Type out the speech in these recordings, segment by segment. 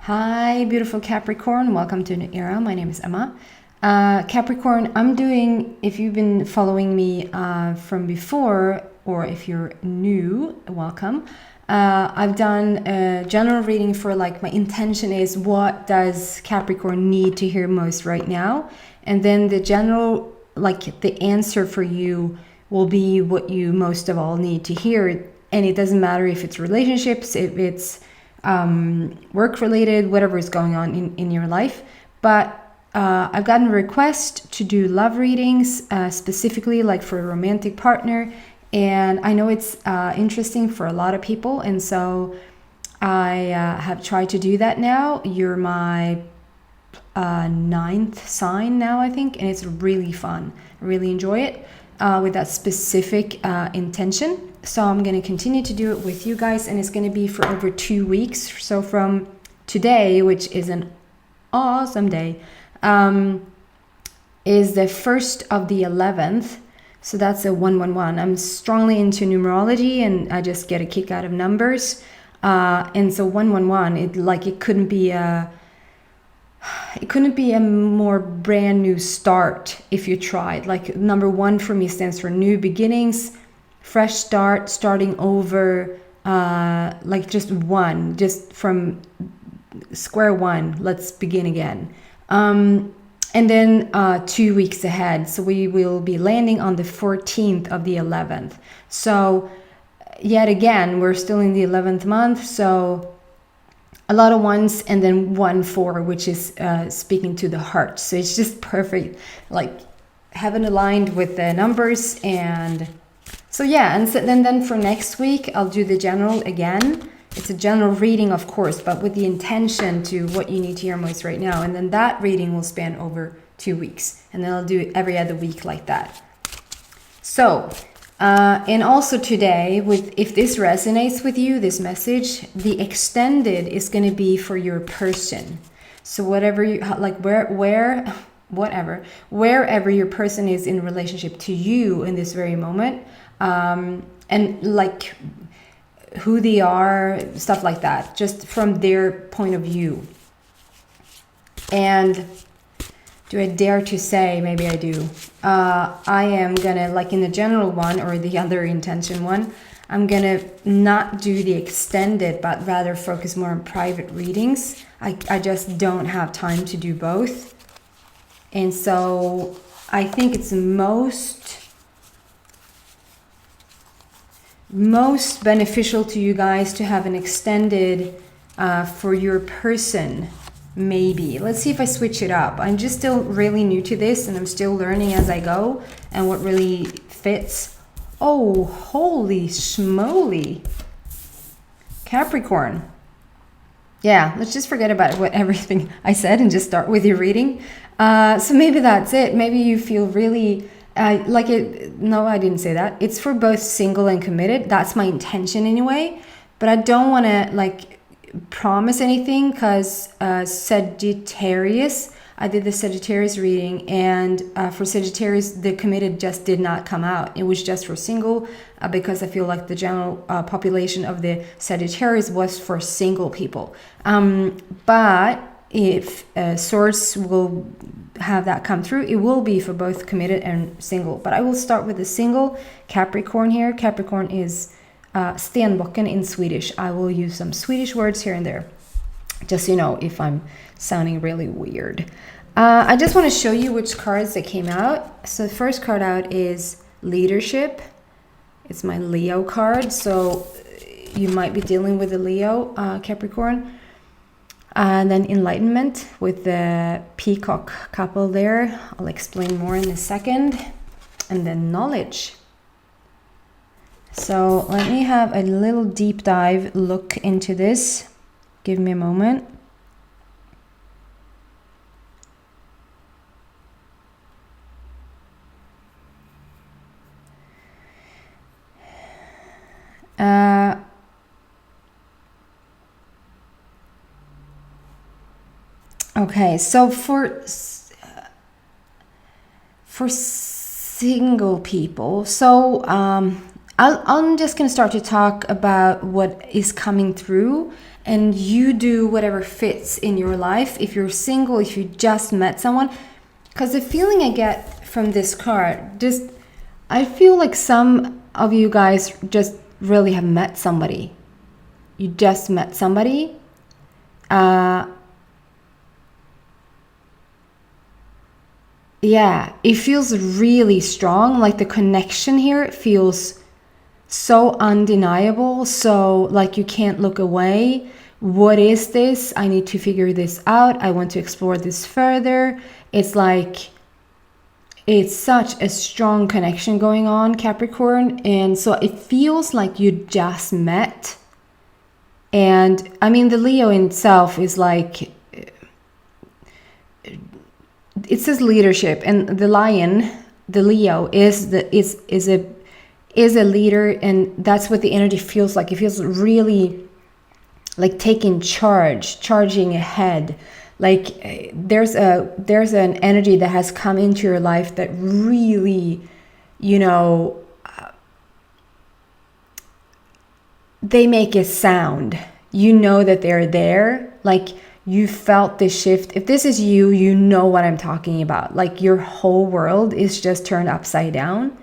Hi, beautiful Capricorn. Welcome to a new era. My name is Emma. Capricorn, I'm doing, if you've been following me from before, or if you're new, welcome. I've done a general reading for like my intention is what does Capricorn need to hear most right now? And then the general, like the answer for you will be what you most of all need to hear. And it doesn't matter if it's relationships, if it's work related, whatever is going on in your life. But I've gotten a request to do love readings, specifically like for a romantic partner. And I know it's interesting for a lot of people. And so I have tried to do that now. You're my ninth sign now, I think. And it's really fun. I really enjoy it with that specific intention. So I'm going to continue to do it with you guys, and it's going to be for over 2 weeks. So from today, which is an awesome day, is the 1st of the 11th. So that's a 111. I'm strongly into numerology, and I just get a kick out of numbers. And so 111, it couldn't be a more brand new start if you tried. Like number 1 for me stands for new beginnings. Fresh start, starting over, like just from square one, let's begin again. And then 2 weeks ahead. So we will be landing on the 14th of the 11th. So yet again, we're still in the 11th month. So a lot of ones, and then 1-4, which is speaking to the heart. So it's just perfect, like heaven aligned with the numbers. And so yeah, and so then for next week, I'll do the general again. It's a general reading, of course, but with the intention to what you need to hear most right now. And then that reading will span over 2 weeks. And then I'll do it every other week like that. So, and also today, if this resonates with you, this message, the extended is going to be for your person. So whatever you, like wherever your person is in relationship to you in this very moment, and like who they are, stuff like that, just from their point of view. And do I dare to say, maybe I do, I am gonna, like in the general one or the other intention one, I'm gonna not do the extended, but rather focus more on private readings. I just don't have time to do both. And so I think it's most beneficial to you guys to have an extended for your person. Maybe let's see if I switch it up. I'm just still really new to this, and I'm still learning as I go and what really fits. Oh, holy schmoly, Capricorn. Yeah, let's just forget about everything I said and just start with your reading. So maybe that's it. Maybe you feel really like it. No, I didn't say that. It's for both single and committed. That's my intention anyway. But I don't want to like promise anything, because Sagittarius, I did the Sagittarius reading, and for Sagittarius, the committed just did not come out. It was just for single, because I feel like the general population of the Sagittarius was for single people. But if a source will have that come through, it will be for both committed and single. But I will start with the single Capricorn here. Capricorn is Stenbocken in Swedish. I will use some Swedish words here and there, just so you know if I'm sounding really weird. I just want to show you which cards that came out. So the first card out is Leadership. It's my Leo card, so you might be dealing with a Leo, Capricorn. And then Enlightenment with the peacock couple there. I'll explain more in a second. And then Knowledge. So let me have a little deep dive look into this. Give me a moment. Okay, so for single people, so I'm just going to start to talk about what is coming through, and you do whatever fits in your life. If you're single, if you just met someone, because the feeling I get from this card, just I feel like some of you guys just really have met somebody. You just met somebody. Yeah, it feels really strong. Like the connection here feels so undeniable. So like you can't look away. What is this? I need to figure this out. I want to explore this further. It's like it's such a strong connection going on, Capricorn. And so it feels like you just met. And I mean, the Leo in itself is like, it says leadership, and the lion, the Leo is a leader, and that's what the energy feels like. It feels really like taking charging ahead. Like there's an energy that has come into your life that really, you know, they make a sound. You know that they're there. Like you felt the shift. If this is you, you know what I'm talking about. Like your whole world is just turned upside down.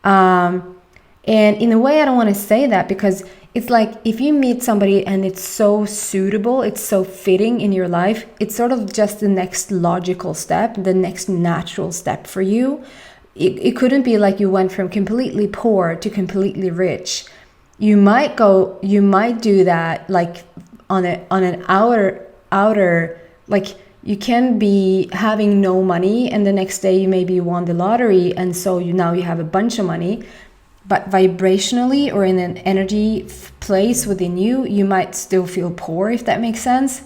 And in a way, I don't want to say that, because it's like if you meet somebody and it's so suitable, it's so fitting in your life, it's sort of just the next logical step, the next natural step for you. It couldn't be like you went from completely poor to completely rich. You might do that like on an outer, like you can be having no money and the next day you maybe won the lottery, and so now you have a bunch of money. But vibrationally or in an energy place within you, you might still feel poor, if that makes sense.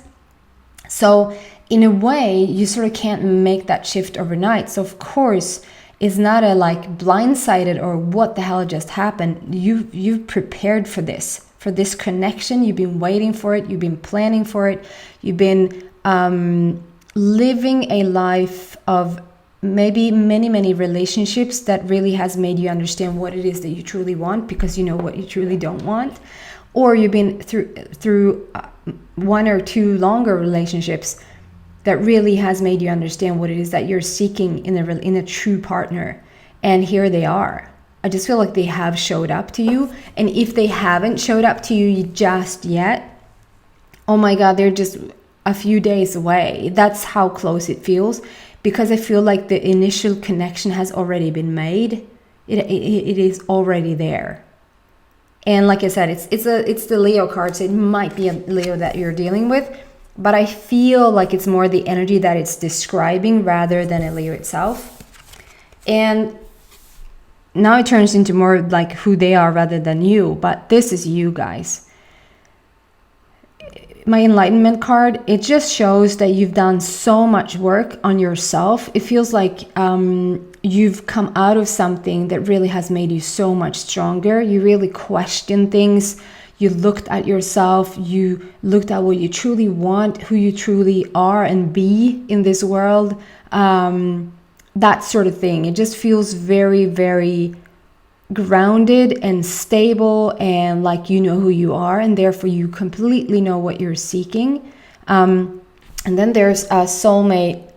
So in a way, you sort of can't make that shift overnight. So of course, it's not a like blindsided or what the hell just happened. You've prepared for this connection. You've been waiting for it. You've been planning for it. You've been living a life of maybe many relationships that really has made you understand what it is that you truly want, because you know what you truly don't want. Or you've been through one or two longer relationships that really has made you understand what it is that you're seeking in a true partner. And here they are. I just feel like they have showed up to you. And if they haven't showed up to you just yet, oh my God, they're just a few days away. That's how close it feels. Because I feel like the initial connection has already been made. It is already there. And like I said, it's the Leo card, so it might be a Leo that you're dealing with. But I feel like it's more the energy that it's describing rather than a Leo itself. And now it turns into more like who they are rather than you. But this is you guys. My enlightenment card, it just shows that you've done so much work on yourself. It feels like you've come out of something that really has made you so much stronger. You really question things. You looked at yourself. You looked at what you truly want, who you truly are and be in this world. That sort of thing. It just feels very, very grounded and stable, and like you know who you are, and therefore you completely know what you're seeking. And then there's a soulmate.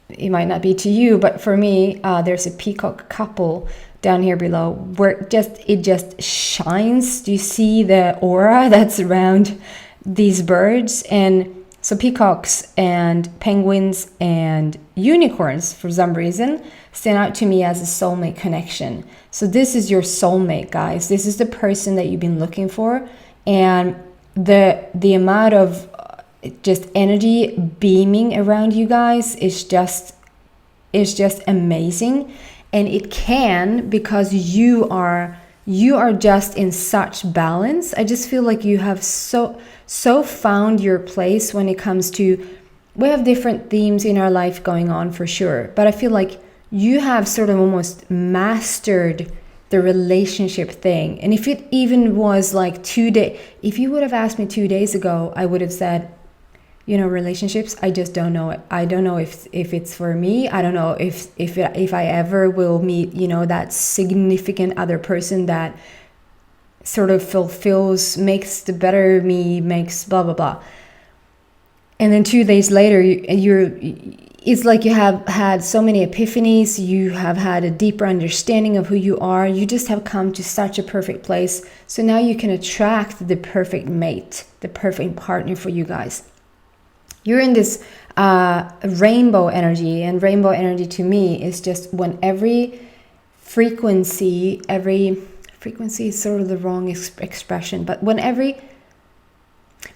It might not be to you, but for me, there's a peacock couple down here below where it just shines. Do you see the aura that's around these birds? And so peacocks and penguins and unicorns, for some reason, stand out to me as a soulmate connection. So this is your soulmate, guys. This is the person that you've been looking for. And the amount of just energy beaming around you guys is just amazing. And it can, because you are just in such balance. I just feel like you have so found your place when it comes to, we have different themes in our life going on for sure, but I feel like you have sort of almost mastered the relationship thing. And if it even was like 2 days, if you would have asked me 2 days ago, I would have said, you know, relationships, I just don't know it. I don't know if it's for me. I don't know if I ever will meet, you know, that significant other person that sort of fulfills, makes the better me, makes blah blah blah. And then 2 days later, it's like you have had so many epiphanies, you have had a deeper understanding of who you are, you just have come to such a perfect place. So now you can attract the perfect mate, the perfect partner for you guys. You're in this rainbow energy, and rainbow energy to me is just when every frequency is sort of the wrong expression, but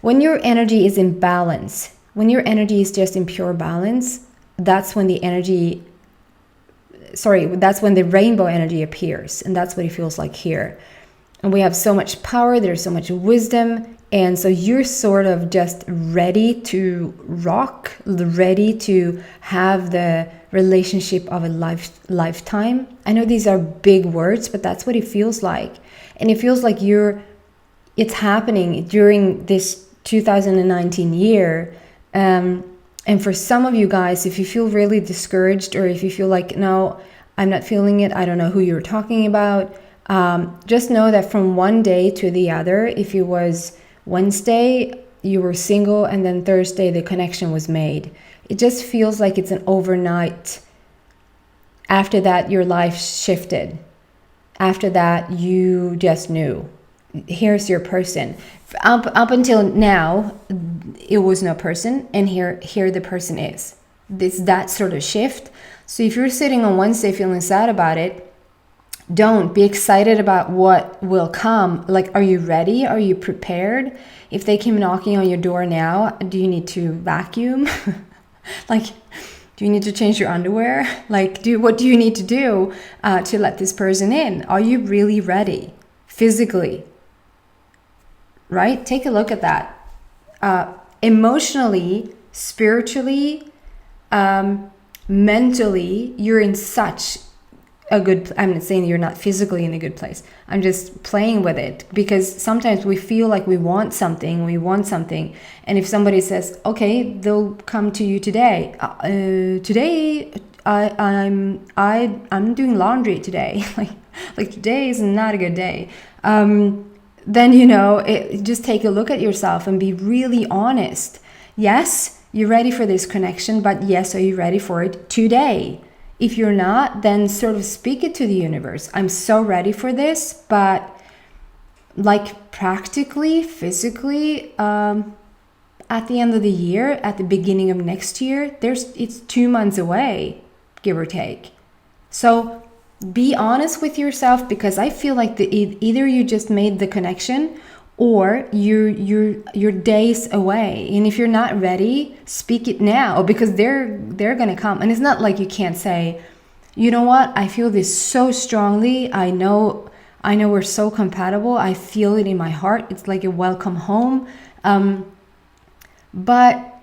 when your energy is in balance, when your energy is just in pure balance, that's when the rainbow energy appears, and that's what it feels like here. And we have so much power, there's so much wisdom, and so you're sort of just ready to rock, ready to have the relationship of a lifetime. I know these are big words, but that's what it feels like. And it feels like it's happening during this 2019 year. And for some of you guys, if you feel really discouraged, or if you feel like, no, I'm not feeling it, I don't know who you're talking about, just know that from one day to the other, if it was Wednesday, you were single, and then Thursday, the connection was made. It just feels like it's an overnight. After that, your life shifted. After that, you just knew. Here's your person. Up until now, it was no person, and here the person is. That sort of shift. So if you're sitting on Wednesday feeling sad about it, don't be excited about what will come. Like, are you ready? Are you prepared? If they came knocking on your door now, do you need to vacuum? Like, do you need to change your underwear? Like, what do you need to do to let this person in? Are you really ready physically? Right? Take a look at that. Emotionally, spiritually, mentally, you're in such a good, I'm not saying you're not physically in a good place. I'm just playing with it, because sometimes we feel like we want something. And if somebody says, okay, they'll come to you today. Today, I'm doing laundry today. like today is not a good day. Then, just take a look at yourself and be really honest. Yes, you're ready for this connection, but yes, are you ready for it today? If you're not, then sort of speak it to the universe. I'm so ready for this, but like practically, physically, at the end of the year, at the beginning of next year, it's 2 months away, give or take. So be honest with yourself, because I feel like either you just made the connection, or you're days away. And if you're not ready, speak it now, because they're gonna come. And it's not like you can't say, you know what, I feel this so strongly. I know we're so compatible. I feel it in my heart. It's like a welcome home. But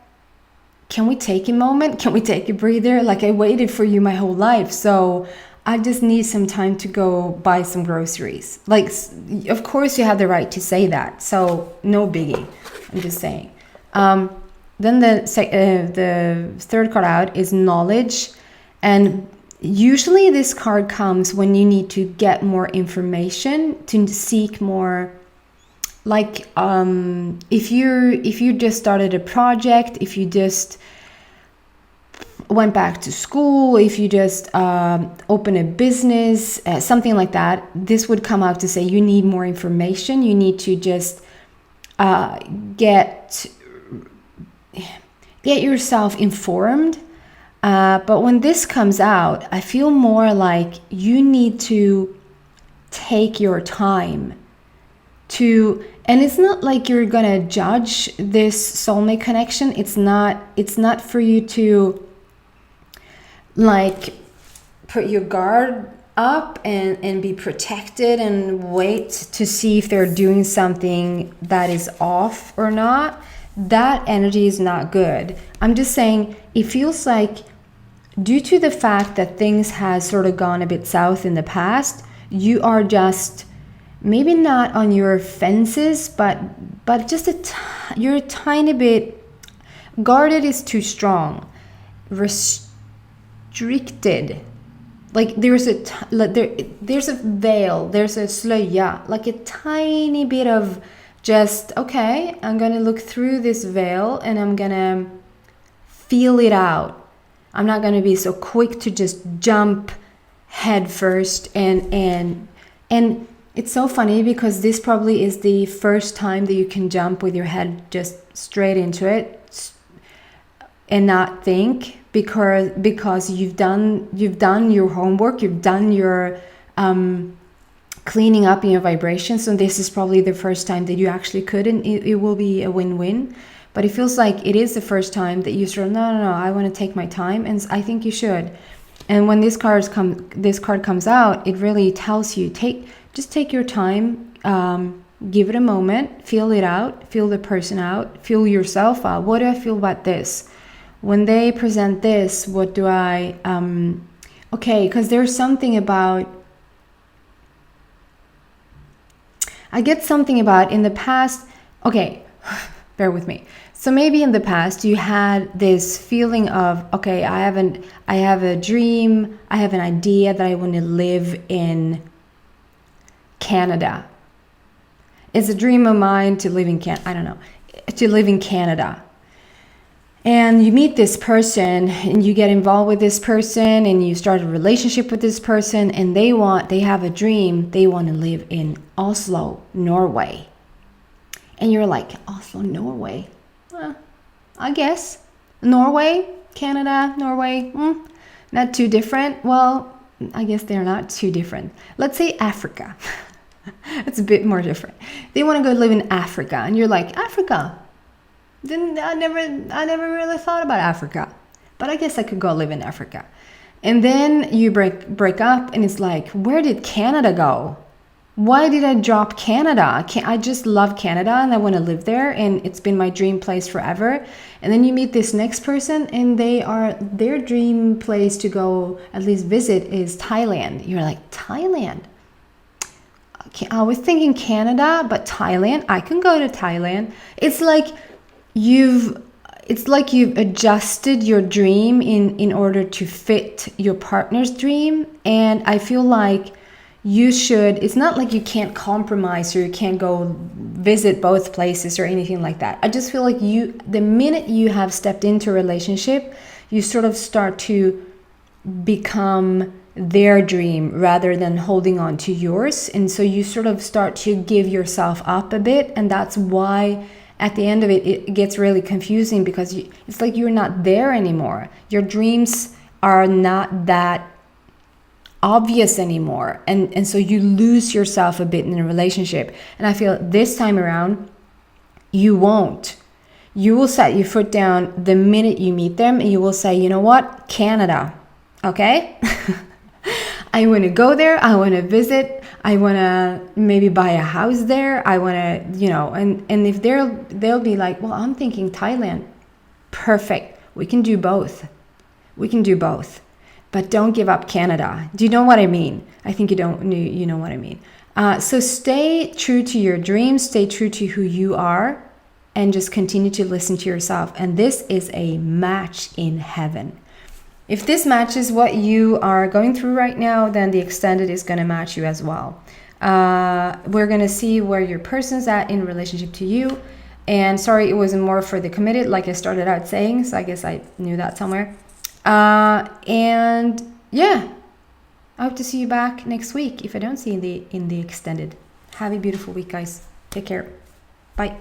can we take a moment? Can we take a breather? Like, I waited for you my whole life, so I just need some time to go buy some groceries. Like, of course you have the right to say that. So no biggie. I'm just saying. Then the third card out is knowledge. And usually this card comes when you need to get more information, to seek more. Like, if you just started a project, if you just went back to school, if you just open a business, something like that, this would come out to say you need more information. You need to just get yourself informed. But when this comes out, I feel more like you need to take your time to, and it's not like you're gonna judge this soulmate connection. It's not for you to like put your guard up and be protected and wait to see if they're doing something that is off or not. That energy is not good. I'm just saying, it feels like due to the fact that things has sort of gone a bit south in the past, you are just maybe not on your fences, but just you're a tiny bit guarded is too strong. Restricted like there's there's a veil, there's a slöja, like a tiny bit of just, okay, I'm gonna look through this veil and I'm gonna feel it out. I'm not gonna be so quick to just jump head first. And it's so funny because this probably is the first time that you can jump with your head just straight into it and not think, because you've done your homework, you've done your cleaning up in your vibrations. So this is probably the first time that you actually could, and it will be a win-win. But it feels like it is the first time that you sort of, no, I want to take my time, and I think you should. And when this card comes out, it really tells you, just take your time, give it a moment, feel it out, feel the person out, feel yourself out. What do I feel about this? When they present this, what do I, okay, because there's something about, I get something about in the past, okay, bear with me. So maybe in the past you had this feeling of, okay, I have a dream, I have an idea that I want to live in Canada. It's a dream of mine to live in to live in Canada. And you meet this person and you get involved with this person and you start a relationship with this person, and they have a dream, they want to live in Oslo, Norway. And you're like, Oslo, Norway? I guess. Norway, Canada, Norway, not too different. Well, I guess they're not too different. Let's say Africa. It's a bit more different. They want to go live in Africa, and you're like, Africa? I never really thought about Africa, but I guess I could go live in Africa. And then you break up, and it's like, where did Canada go? Why did I drop Canada? I just love Canada and I want to live there, and it's been my dream place forever. And then you meet this next person and their dream place to go at least visit is Thailand. You're like, Thailand? Okay, I was thinking Canada, but Thailand? I can go to Thailand. It's like you've adjusted your dream in order to fit your partner's dream. And I feel like it's not like you can't compromise or you can't go visit both places or anything like that. I just feel like the minute you have stepped into a relationship, you sort of start to become their dream rather than holding on to yours. And so you sort of start to give yourself up a bit. And that's why at the end of it, it gets really confusing, because it's like you're not there anymore. Your dreams are not that obvious anymore, and so you lose yourself a bit in a relationship. And I feel this time around you won't. You will set your foot down the minute you meet them, and you will say, you know what, Canada, okay? I want to go there, I want to visit, I want to maybe buy a house there, I want to, and if they'll be like, well, I'm thinking Thailand. Perfect, we can do both. But don't give up Canada. Do you know what I mean? I think you know what I mean. So stay true to your dreams, stay true to who you are, and just continue to listen to yourself. And this is a match in heaven. If this matches what you are going through right now, then the extended is going to match you as well. We're going to see where your person's at in relationship to you. And sorry, it was more for the committed, like I started out saying. So I guess I knew that somewhere. And yeah, I hope to see you back next week if I don't see you in the extended. Have a beautiful week, guys. Take care. Bye.